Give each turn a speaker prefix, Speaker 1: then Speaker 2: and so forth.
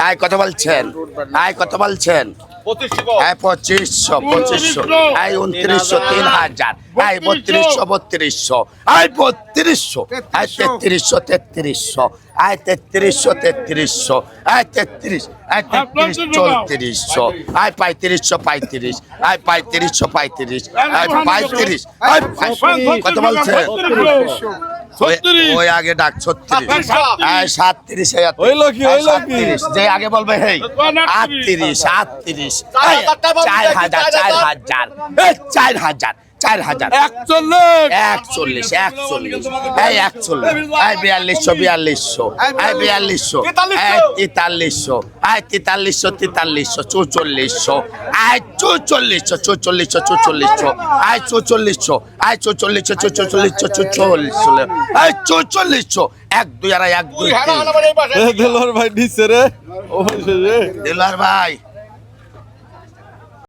Speaker 1: আয় কত বলছেন? আয় কত বলছেন? 2500 আয় 2900 3000 আয় 3200 আয় 3200 আয় 3300 আয় 3300 আয় 33 আয় 3400 আয় 3535 আয় 3535 আয় 35 আয় কত বলছেন? ওই আগে ডাক 36 আয় 37 যে আগে বলবে হেই 38 38 4000 4000 41 এই 41 এই 4200 এই 4200 এই 4300 এই 4300 4400 এই 4400 এই 4400 এই 4400 1 2 আর 1 2 3
Speaker 2: দিলওয়ার ভাই নিচে রে, ও
Speaker 1: দিলার ভাই